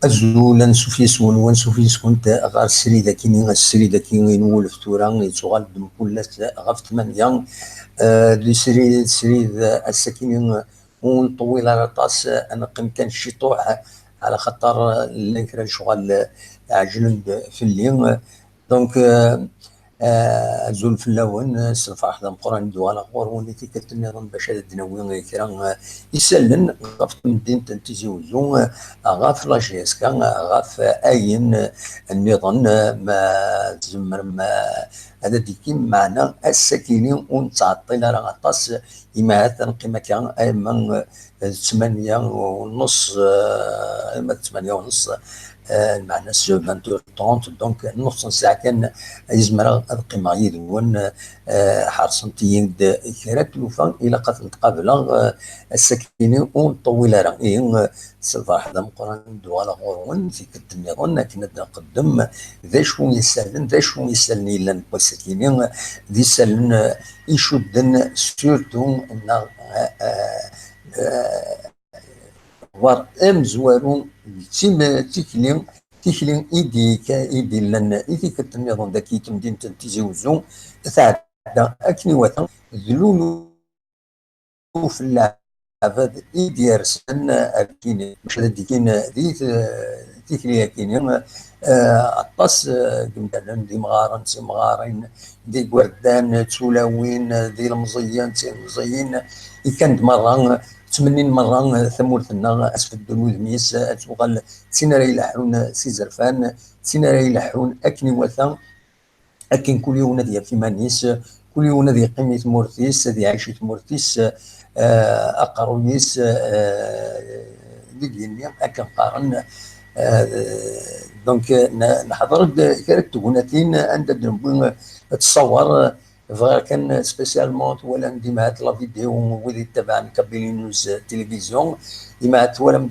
أزولا سوفيسون ونسوفيسون غار السريدة كيني السريدة كيني نولف تورا يتغال كل غاف ثمانية لي سريد السكينين ونطويل على طاس أنا قم كان شطوح على خاطر الانكرا شغال عجل في الليل دونك زول في اللون سنفع حدا مقران دوال غور ونيتي كتنظم باش هذا الدناوي كرا يسلن غاف مدينة تنتيزي وزون غاف لاجيسكا غاف اين النظام ما تزمر ما هذا ديكي معنا السكينين ونتعطي على غطاس إما تنقيمة كان أيما 8:30 أيما 8:30 المعنى سو 20:30 دونك نص ساعة كان يزمر القيمة يدون حرصن تيند كرا تلوفا إلا قد نتقابل السكينة ونطول رأيين صباح دم قران دوال غورون في كتنيضن كنا نقدم ذا شو يسالن ذا شو يسالني لان السكينة ذي سالن يشدن سورتو war amezwaru tikli إيدي لان إيدي كتنيضن ذاكي تمدين تنتيزي وزو تعدى أكني وثن ذلولو في اللعب إيدي يرسن أكيني مش ديكين تيكلي أكيني الطاس قمدان دي مغارن سي مغارين دي قردان تسولاوين دي المزيان سي المزيين كانت مرة 80 مرة ثمورتنا أسفل الدلول ميس تغال تسينا راي يلحون سي زرفان تسينا راي يلحون أكني وثا أكن كل يوم نادي في مانيس كل يوم نادي قيمة مورتيس دي عيشة مورتيس أقرويس ديالي أكن قارن دونك نحضر كانت تقوناتين عند الدنبون تصور فغير كان سبيسيالمون ولا ديما لا فيديو ودي تبع كابيلي نيوز تلفزيون ديما ولا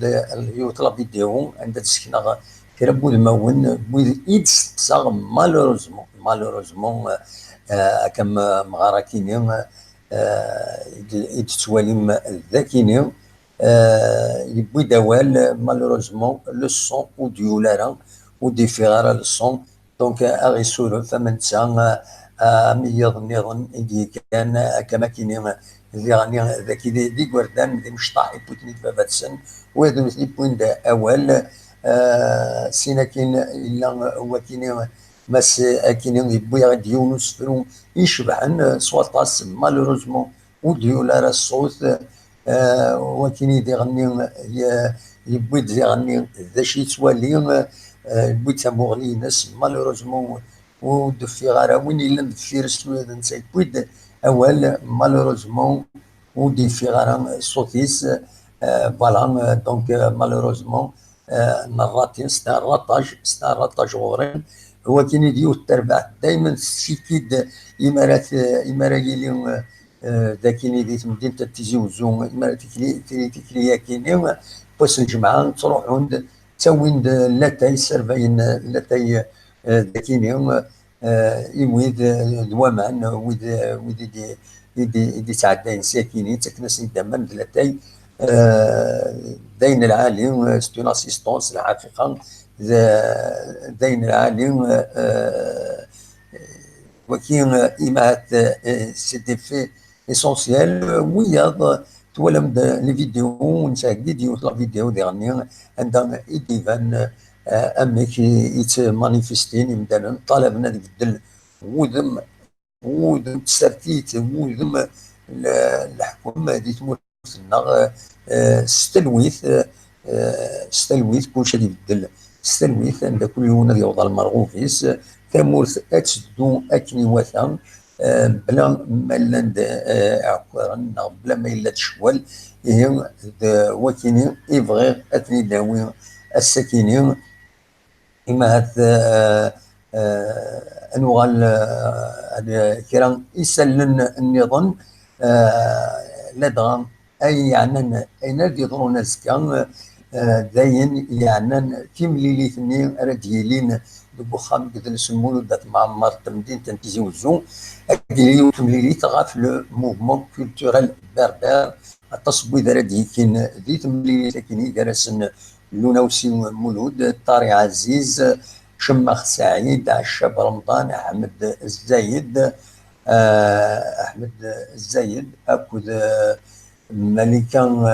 يوت لا فيديو عند تسكنا كربو المون بويد ايدس صار مالوروزمون كم مغاركيني يتسواليم ذاكيني يبوي دوال مالوروزمون لو سون اوديو لارا ودي فيغارا لو سون دونك اغي سولو فمن تسا ميض نظن اللي كان كما كاين اللي غني ذاك دي قردان دي مشطاح بوتني بابات سن وهذا مثل بوين دا اول سينا كاين الا هو كاين ماس كاين يبوي غادي يونس فرو يشبعن سواطاس مالوروزمون وديو لا راه الصوت وكاين يدي غني يبوي يغني ذا شي توالي يبوي تموغلي ناس مالوروزمون ودفي غارا وين إلا ندفي رسلو هذا نسيت بويد أول مالوروزمون ودفي غارا صوتيس فوالا دونك مالوروزمون نراتين ستا الرطاج غورين هو كاين يديو التربع دايما سيكيد إمارات يلي ذاك اللي مدينة تيزي وزون إمارات تكليا كاينين باش الجمعة تروحون تاوين لاتاي سرباين لاتاي ذاكيني يويد دوامان ويد دي تعداين ساكنين تكنس دمان دلاتاي داين العالي ستون اسيستونس الحقيقه داين العالي وكاين ايمات سي دي في اسونسيال وياض تولم لي فيديو نتاع فيديو لا فيديو ديالني عندها ايديفان امك يتمانيفستين يمدانا طالبنا يبدل وذم تسرتيت وذم الحكومه دي تموتنا ستلويث كلشي يبدل ستلويث عند كل يوم يوضع المرغوفيس كمورث اتسدو اكني وثا بلا ملاند عقرا بلا ما الا تشوال هي وكيني يبغي اتني داوي السكينين إما هاد أنوغال كيران يسلن النظام لدغم أي يعني أين يضرون زكا داين يعني كيم ليلي ثنين راديلين بوخام قد نسمولو دات معمر تمدين تنتيزي وزون أكيلي وكم ليلي تغاف لو موفمون كولتورال بربر التصويت ردي كاين ذي تملي لكن درسن لونوسي مولود طاري عزيز شمخ سعيد عشاب رمضان احمد الزايد احمد الزايد اكد ملكه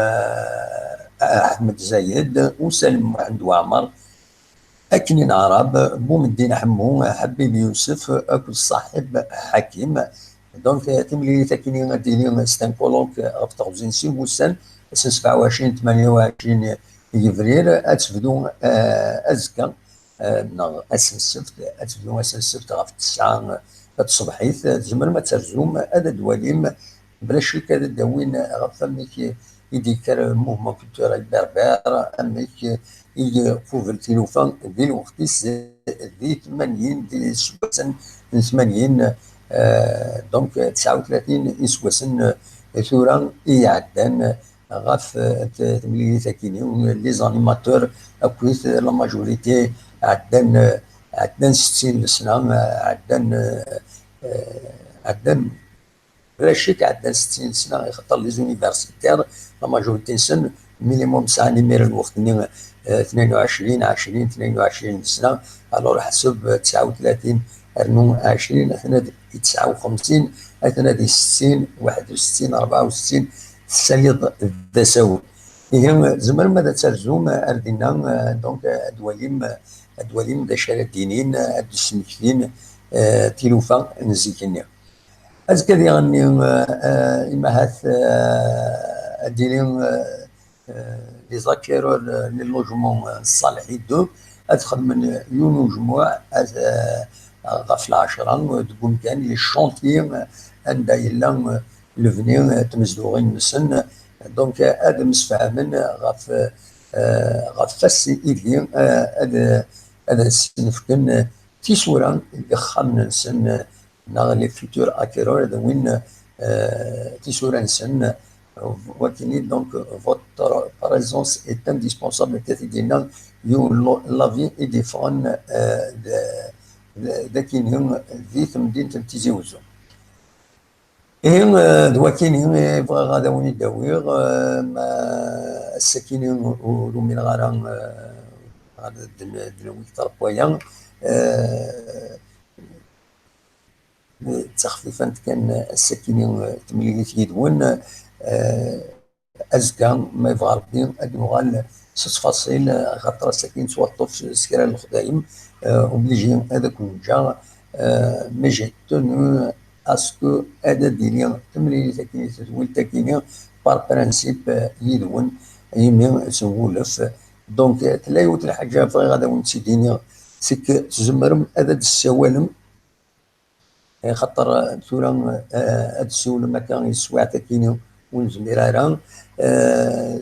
احمد زايد وسلم محمد وعمر أكنين عرب بوم الدين حمو حبيب يوسف أكل صاحب حكيم دونك تملي تكني ديني ستان كولوك أبطغزين سي بوسان 27 28 فبراير أتفدو أزكا أسن السبت أتفدو أسن السبت غف 9 الصبحيت تزمر ما ترزوم هذا دواليم بلا شك هذا داوين غف فمك يديكر موفمون كولتورال بربر أميك يفوز التلوفان ذي الوقت ذي 80 ذي 80 دونك 39 يسوسن ثورة يعدان غاف تملي تاكيني لي زانيماتور اكويت لا ماجوريتي عدان 60 سنة عدان بلا شك عندنا 60 سنه يخطر لي زونيفرسيتير لا ماجوريتي سن مينيموم ساعه نمير الوقت 22 20 22 سنه الوغ حسب 39 ارنو 20 59 60 61 64 السيد الدساوي هي زمر ماذا ترزوم اردنا دونك دواليم دا شارع الدينين السمكتين تيلوفا نزيكني أذكر يعني إمهات ديرين لي زاكيرو للوجمون الصالحي دو أدخل من يونو جموع غف العشرة تقوم كان لي شونتي عند يلا لفني تمزدوغين نسن دونك هذا مسفهمن غف فاسي إلي هذا سنفكن تيسورا اللي خامن نسن dans les futurs acquéreurs de Win Tissurensen. Donc, votre présence est indispensable quotidiennement. La vie et des fans de Kényan vite مدينة Tizi Ouzou. دواكيني بغا غادا وين يداوير السكينين ومن غارا غادا دنويك طربويا تخفيفا كان السكينين تمليليت يدون ازكى ما يبغى ربي ادوغال 6 خاطر السكين توطف سكران الخدايم اوبليجي هذاك جا مي جي تونو اسكو هذا ديالي تمليليت سكينين تدول تاكيني بار برانسيب يدون يمين سولف دونك تلايوت الحاجه فغي غادا وين تسيديني سيك تزمرم هذا السوالم خاطر ثورة هاد السولم كان يسوع تاكيني ونزميرارا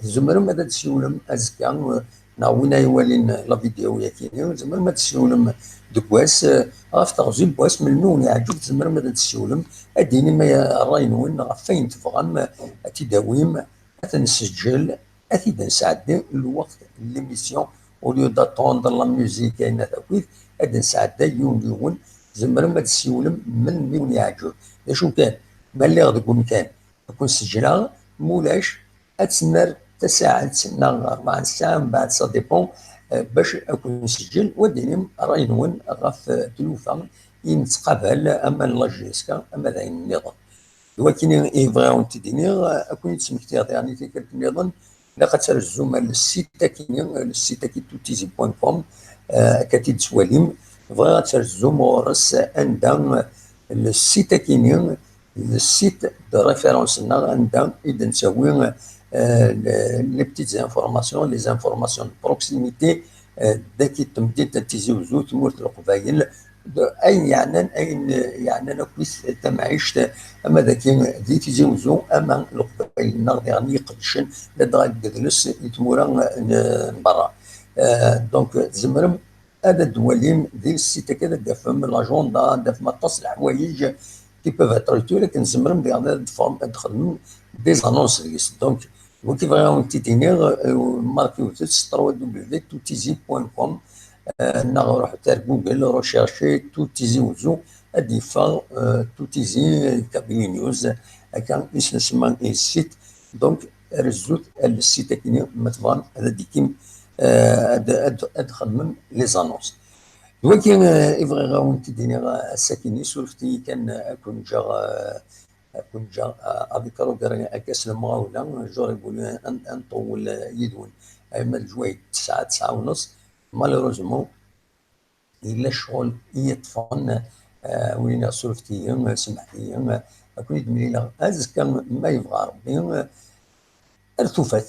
زمرم هذا السولم ازكا ناوينا يوالين لا فيديو ياكيني زمرم هاد السولم دكواس غاف تغزيل بواس من نون يعجب زمرم هذا السولم اديني ما راينون غاف فين تفغم تداويم تنسجل اكيد نساعد الوقت ليميسيون اوليو داتوندر لا ميوزيك كاينه تاكيد اد نساعد يون زمرم هاد السيولم من مين يعجب شو كان مالي غادي يكون كان تكون سجلها مولاش اتسنر تساعد سنة 4 ساعات من بعد سا ديبون باش اكون نسجل وديني راينون غاف تلوفا ينتقابل اما لاجيسكا اما ذاين النظام ولكن يبغيو تديني اكون تسمكتي يعني فكره النظام لقد ترجم للسيت تاكي توتيزي بوان كوم كتيد سواليم بغا ترجم ورس عندها السيت كاينين السيت دو ريفيرونس عندها اذا نسوي لي بتيت انفورماسيون لي انفورماسيون بروكسيميتي داكي تمديد تيزي وزو تمورت القبايل اي يعني انا كويس تمعيش اما ذاك دي تيزي وزو اما القبايل نغ يعني يقدشن لدغا جلس يتمورا برا دونك زمرم هذا الدوالين ديال السيت كذا دافهم لاجوندا دافهم مطاس الحوايج كي بوف اتر لكن زمرم بغا تخدم دي زانونس ليس دونك وكيف غاون تيتينيغ ماركيو تسترو دبليو توتيزي بوان كوم نروح تاع جوجل روشيرشي توتيزي وزو ادي فا توتيزي كابيني نيوز كان اسم السيت دونك رزوت السيت كيني مثلا هذا ديكيم ادخل من لي زانونس. ولكن يبغي غاون تديني الساكني سولفتي كان كون جا افيك روكر اكاس المغاوله جور يقول نطول يدون اما الجويد 9 ونص. مالوروزمون الا الشغل يطفن وين سولفتي سمحتي كون يدملي ازكى ما يبغى ربي ارتفات